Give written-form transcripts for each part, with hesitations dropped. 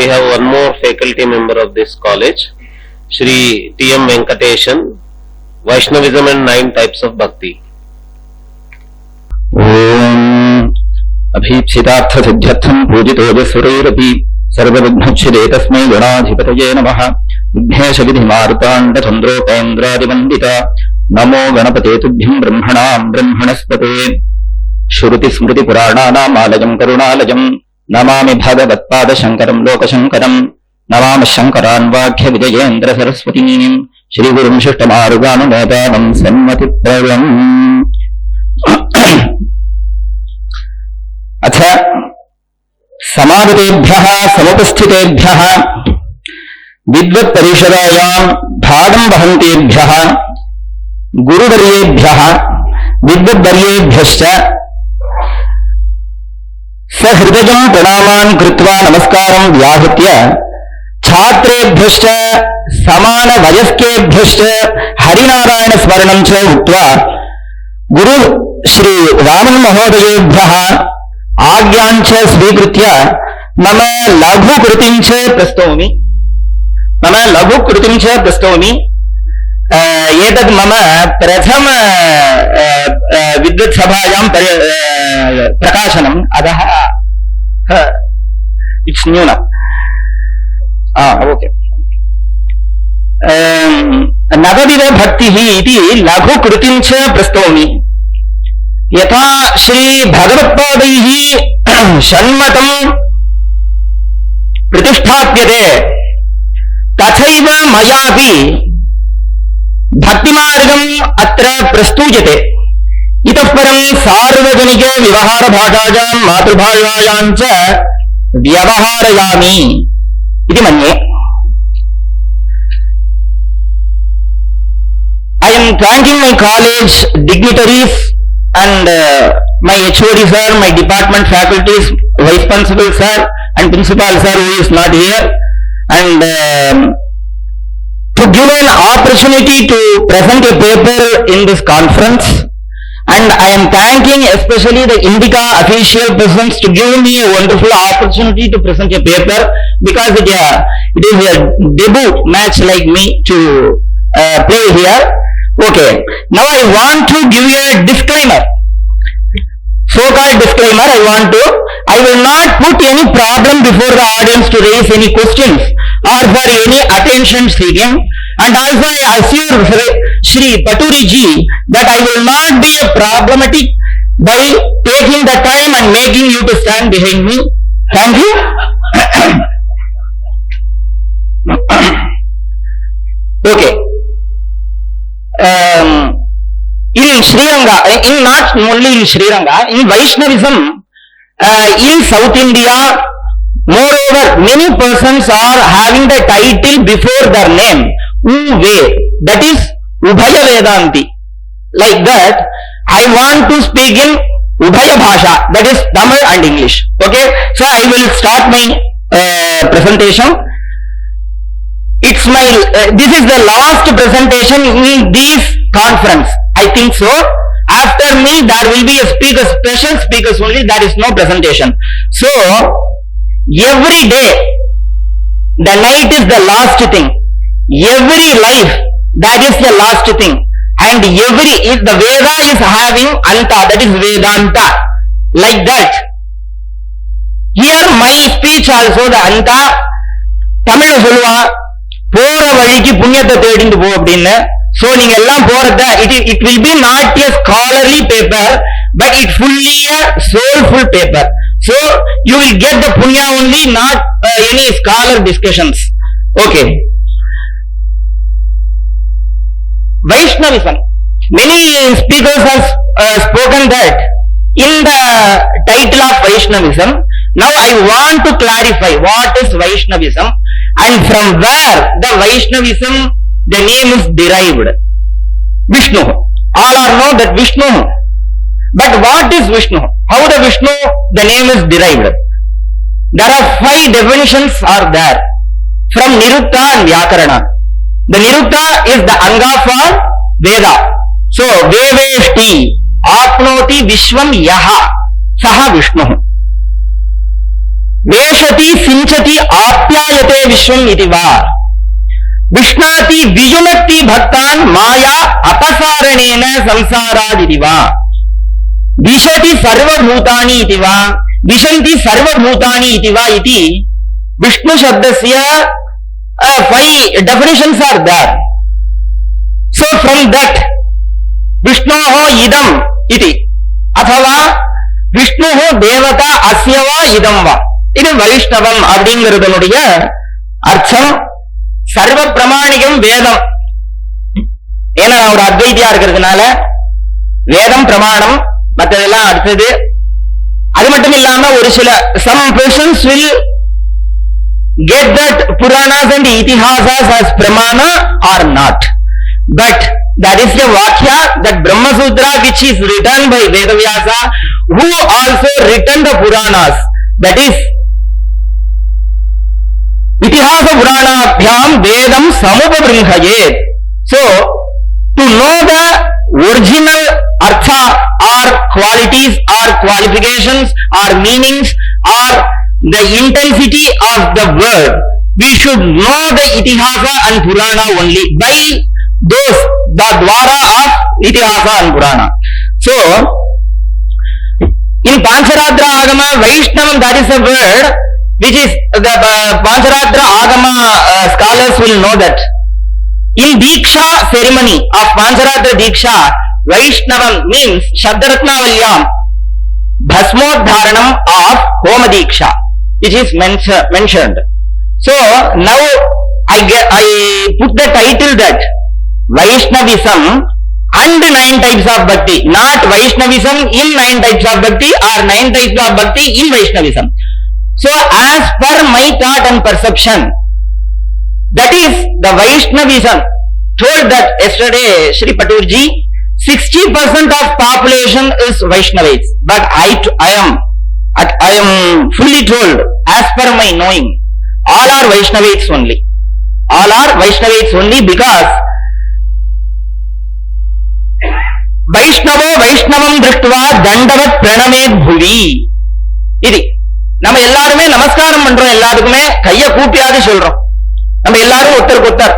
we have one more faculty member of this college, Shri T.M. Venkateshan, Vaishnavism and 9 types of bhakti. Om Abhipsitartha siddhyartham pujitodasurairapi sarvavighnachide tasmai ganadhipataye namaha Vighnesha vidhimarutanda chandropendraadivandita Namo ganapate tubhyam brahmanam brahmanaspate Shruti smriti purananam alajam karunalajam Namami bhagavatpada shankaram lokashankaram Namami shankaran vakhya vijayendra saraswatim Shri gurum shishtamaruganu sannatipravam अथ समागतेभ्यः समुपस्थितेभ्यः विद्वत्परिषदायां भागं वहन्तेभ्यः गुरुवर्येभ्यः विद्वद्वर्येभ्यश्च सहृदयं प्रणामान् कृत्वा नमस्कारं व्याहृत्य छात्रेभ्यश्च समानवयस्केभ्यश्च हरिनारायणस्मरणं च उक्त्वा गुरु श्री रामन् महोदयेभ्यः आज्ञाञ्च स्वीकृत्य मम लघुकृतिं च प्रस्तौमि एतद् मम प्रथम विद्वत्सभायां प्रकाशनम् अतः इट्स् न्यूनम् ओके नवविध भक्तिः इति लघुकृतिं च प्रस्तौमि यथा श्री भगवत्पादैः षण्मतं प्रतिष्ठाप्यते तथैव मयापि भक्तिमार्गम् अत्र प्रस्तूयते इतः परं सार्वजनिक व्यवहारभाषायां मातृभाषायां च व्यवहारयामि इति मन्ये I am thanking my college dignitaries and my HOD sir, my department faculties, vice principal sir and principal sir who is not here, and to give an opportunity to present a paper in this conference. And I am thanking especially the Indica official persons to give me a wonderful opportunity to present a paper, because it is a debut match like me to play here. Okay, now I want to give you a disclaimer, so-called disclaimer. I will not put any problem before the audience to raise any questions or for any attention seeking, and also I assure Shri Paturi ji that I will not be a problematic by taking the time and making you to stand behind me. Thank you. Okay. In Sri Ranga, not only in Sri Ranga, in Vaishnavism, in South India, moreover, many persons are having the title before their name, Uve, that is Ubhaya Vedanti. Like that, I want to speak in Ubhaya Bhasha, that is Tamil and English. Okay, so I will start my presentation. It's my, this is the last presentation in this conference. I think so. After me, there will be a speaker, special speakers only. There is no presentation. So, every day, the night is the last thing. Every life, that is the last thing. And if the Veda is having Anta, that is Vedanta. Like that. Here, my speech also, the Anta, Tamil Hulva, போற வழிக்கு புண்ணியத்தை தேடிட்டு போ அப்படின்னு. So நீங்க எல்லாம் போறத it will be not a scholarly paper, but it fully a soulful paper. So you will get the punya only, not any scholar discussions. Okay. Vaishnavism. Many speakers have spoken that in the title of Vaishnavism. Now I want to clarify what is Vaishnavism and from where the Vaishnavism, the name is derived. Vishnu. All are know that Vishnu. But what is Vishnu? How the Vishnu, the name is derived? There are 5 definitions are there from Nirutta and Vyakarana. The Nirutta is the Anga for Veda. So, Veveshti, Apnoti Vishwam Yaha, Saha Vishnu. वेशति सिंचति आप्यायते विश्वम इति वा विष्णाति वियुनक्ति भक्तान् माया अपसारणेन संसारादिति वा विशति सर्वभूतानि इति वा विशन्ति सर्वभूतानि इति वा इति विष्णु शब्दस्य 5 definitions are there. So from that विष्णोः इदम् इति अथवा विष्णुः देवता अस्य वा इदं वा இது வைஷ்ணவம் அப்படிங்கிறதனுடைய அர்த்தம். சர்வ பிரமாணிகம் வேதம். ஏன்னா நான் ஒரு அத்வைதியா இருக்கிறதுனால வேதம் பிரமாணம், மற்றதெல்லாம் அடுத்தது. அது மட்டும் இல்லாம ஒரு சில some persons will get that Puranas and Itihasas as Pramana or not. But that is the Vakya, that Brahma Sutra which is written by Vedavyasa, who also written the Puranas. That is Itihasa Puranabhyam Vedam Samupabringhayet. So, to know the original Artha or qualities or qualifications or meanings or the intensity of the word, we should know the Itihasa and Purana only by those, the Dwara of Itihasa and Purana. So, in Pancharadra Agama, Vaishnavam, that is a word which is the Pancharadra Agama scholars will know that. In Diksha ceremony of Pancharadra Diksha, Vaishnavam means Shabdaratnavalyam Bhasmodharanam of Homa Diksha, which is mentioned. So now I put the title that Vaishnavism and 9 types of bhakti, not Vaishnavism in 9 types of bhakti or 9 types of bhakti in Vaishnavism. So as per my thought and perception, that is the Vaishnavism told that yesterday Shri Paturji, 60% of population is Vaishnavites, but I am fully told as per my knowing, all are Vaishnavites only. All are Vaishnavites only because Vaishnavo Vaishnavam Drištva Dandavat Pranamet Bhuvi. இது நம்ம எல்லாருமே நமஸ்காரம் பண்றோம், எல்லாருக்குமே கைய கூப்பியாவது சொல்றோம். நம்ம எல்லாரும் ஒருத்தருக்கு ஒருத்தர்,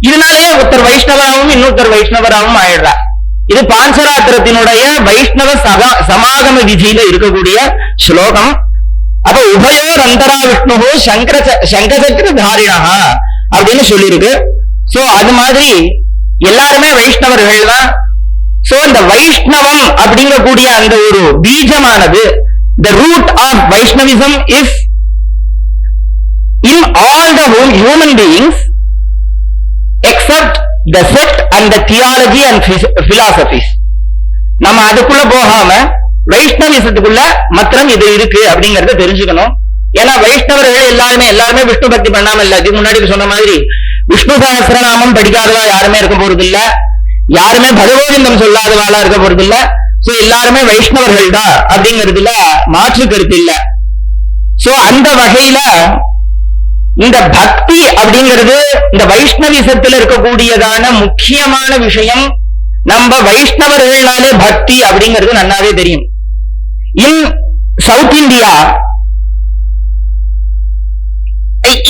இதனாலே ஒருத்தர் வைஷ்ணவராகவும் இன்னொருத்தர் வைஷ்ணவராகவும் ஆயிடுறா. இது பாஞ்சராத்திரத்தினுடைய வைஷ்ணவ சமாகம விதியில இருக்கக்கூடிய ஸ்லோகம். அப்ப உபயோர் அந்தரா விஷ்ணு சங்கசக்கர தாரிணா அப்படின்னு சொல்லியிருக்கு. சோ அது மாதிரி எல்லாருமே வைஷ்ணவர்கள் தான். சோ இந்த வைஷ்ணவம் அப்படிங்கக்கூடிய அந்த ஒரு பீஜமானது, the root of Vaishnavism is in all the human beings except the sect and the theology and philosophies. நம்ம அதுக்குள்ள போகாம வைஷ்ணவிசத்துக்குள்ள மாத்திரம் இது இருக்கு அப்படிங்கறத தெரிஞ்சுக்கணும். ஏன்னா வைஷ்ணவர்கள் எல்லாருமே விஷ்ணு பக்தி பண்ணாம இல்ல. இதுக்கு முன்னாடி சொன்ன மாதிரி விஷ்ணு சகஸ்ரநாமம் படிக்காதவா யாருமே இருக்க போறது இல்ல, யாருமே பகவோவிந்தம் சொல்லாதவாளா இருக்க போறது இல்ல. சோ எல்லாருமே வைஷ்ணவர்கள் தான் அப்படிங்கிறதுல மாற்று கருத்து இல்ல. சோ அந்த வகையில இந்த பக்தி அப்படிங்கிறது இந்த வைஷ்ணவிசத்துல இருக்கக்கூடியதான முக்கியமான விஷயம். நம்ம வைஷ்ணவர்களாலே பக்தி அப்படிங்கிறது நல்லாவே தெரியும். In South India,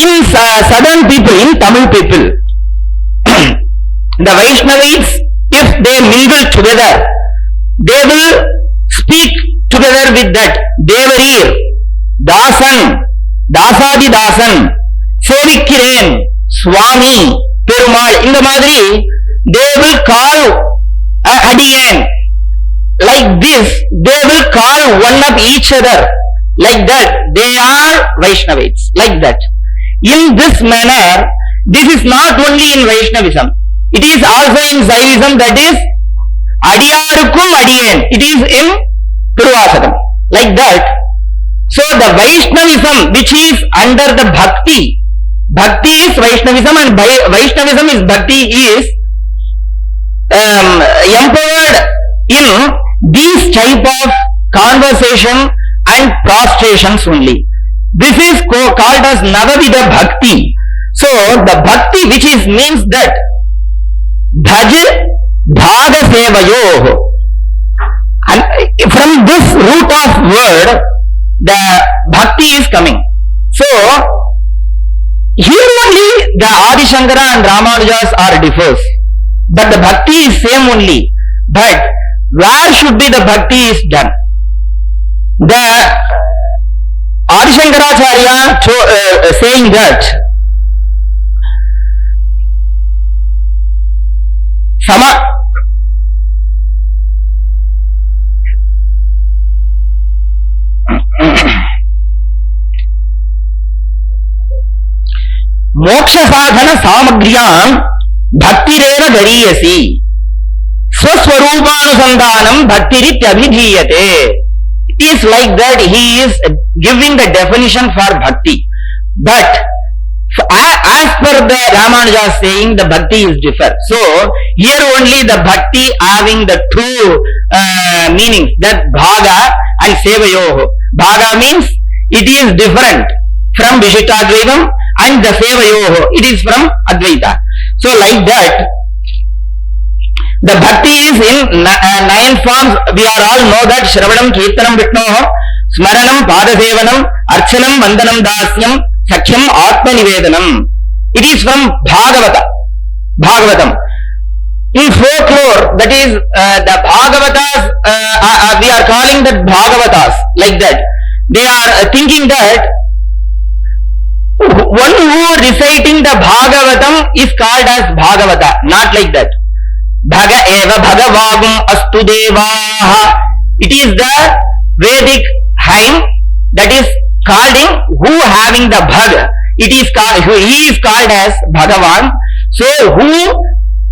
in southern people, in Tamil people, the Vaishnavites, if they mingle together, they will speak together with that Devarir, Dasan, Dasadi Dasan, Sevikkiren, Swami, Perumal. In the Madri, they will call Adiyan. Like this, they will call one of each other. Like that, they are Vaishnavites. Like that. In this manner, this is not only in Vaishnavism, it is also in Saivism, that is Adiyarukkum Adiyen. It is in Purvasakam. Like that. So the Vaishnavism which is under the Bhakti, Bhakti is Vaishnavism and Vaishnavism is Bhakti is empowered in these type of conversation and prostrations only. This is called as Navavida Bhakti. So the Bhakti which is means that Bhaj Bhaga Sevayoh. And from this root of word, the bhakti is coming. So here only the Adi Shankara and Ramanujas are differs, but the bhakti is same only. But where should be the bhakti is done? The Adi Shankaracharya saying that Sama मोक्ष साधन सामग्र्यां भक्तिरेव गरीयसी स्वस्वरूपानुसंधानम भक्तिरित्यभिधीयते. It is like that he is giving the definition for bhakti, but as per the Ramanuja saying the bhakti is different. So here only the bhakti having the two meanings, that bhaga and sevayoho. Bhaga means it is different from Vishishtadvaitam, and the sevayoho, it is from Advaita. So like that, the bhakti is in 9 forms. We are all know that Shravanam, Kirtanam, Vishnoho, Smaranam, Padasevanam, Archanam, Vandanam, Dasyam, Sakhyam, Atma Nivedanam. It is from Bhagavatam. In folklore, that is the Bhagavatas, we are calling that Bhagavatas, like that. They are thinking that one who reciting the Bhagavatam is called as Bhagavata, not like that. Bhaga eva bhagavagum astu devaha. It is the Vedic hymn that is called in who having the bhaga. It is called, he is called as Bhagavan. So who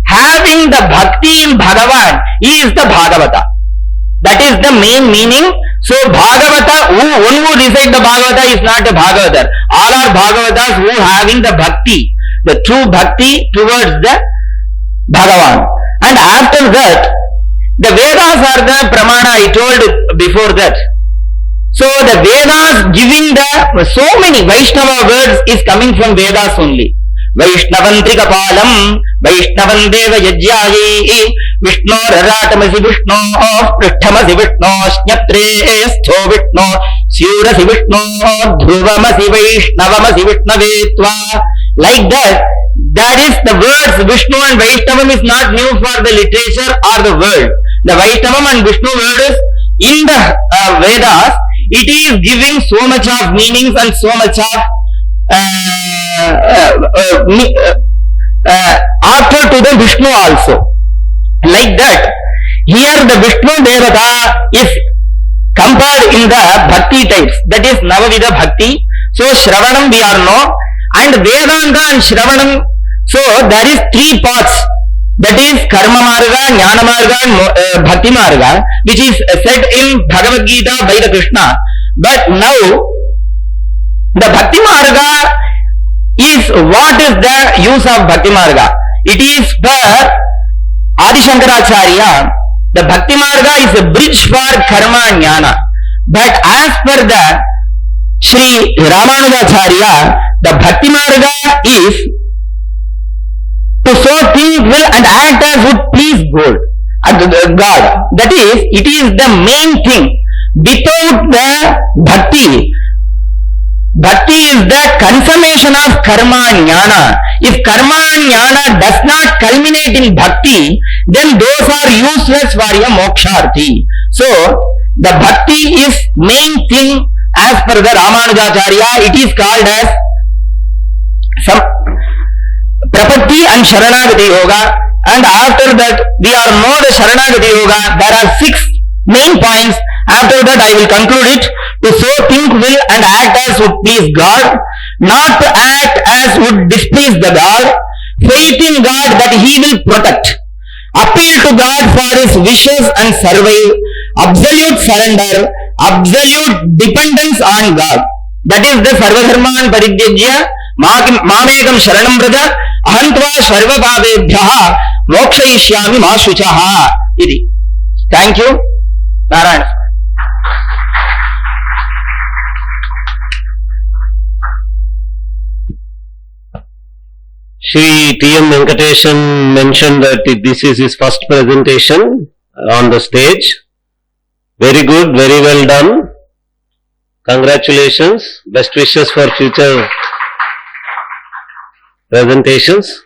having the bhakti in Bhagavan, he is the Bhagavata. That is the main meaning. So Bhagavata, one who recite the Bhagavata is not a Bhagavatar. All are Bhagavatas who having the bhakti, the true bhakti towards the Bhagavan. And after that, the Vedas are the Pramana, I told before that. So the Vedas giving the so many Vaishnava words is coming from Vedas only. Vaishnavantrikapalam, Vaishnavan Deva Yajyayi, Vishno Raratamasi Vishno, Prishtamasi Vishno, Snyatre Stho Vishno, Syurasi Vishno, Dhruvamasi Vaishnavamasi Vishnavetva. Like that, that is the words Vishnu and Vaishnavam is not new for the literature or the world. The Vaishnavam and Vishnu word is in the Vedas, it is giving so much of meanings and so much of author to the Vishnu also. Like that, here the Vishnu Devata is compared in the Bhakti types, that is Navavida Bhakti. So Shravanam we are know, and Vedanta and Shravanam, so there is 3 parts, that is Karma Marga, Jnana Marga and Bhakti Marga, which is said in Bhagavad Gita by the Krishna. But now the Bhakti Marga is, what is the use of Bhakti Marga? It is for Adi Shankaracharya. The Bhakti Marga is a bridge for Karma and Jnana. But as per the Sri Ramanujacharya, the Bhakti Marga is to so think will and act as would please God. That is, it is the main thing. Without the Bhakti, Bhakti is the confirmation of Karma and Jnana. If Karma and Jnana does not culminate in Bhakti, then those are useless for a moksharthi. So, the Bhakti is main thing as per the Ramanujacharya. It is called as some Prapatti and Sharanagati Yoga, and after that we are know the Sharanagati Yoga. There are 6 main points. After that I will conclude it. To so think will and act as would please God, not to act as would displease the God, faith in God that He will protect, appeal to God for His wishes and survive, absolute surrender, absolute dependence on God. That is the Sarvadharman Parityajya Mamekam Sharanam Braja Ahantva Sarvabhavebhyaha Mokshayishyami Ma Shuchaha Iti. Thank you. Narayana. Shri T.M. Venkatesan mentioned that this is his first presentation on the stage. Very good, very well done. Congratulations. Best wishes for future presentations.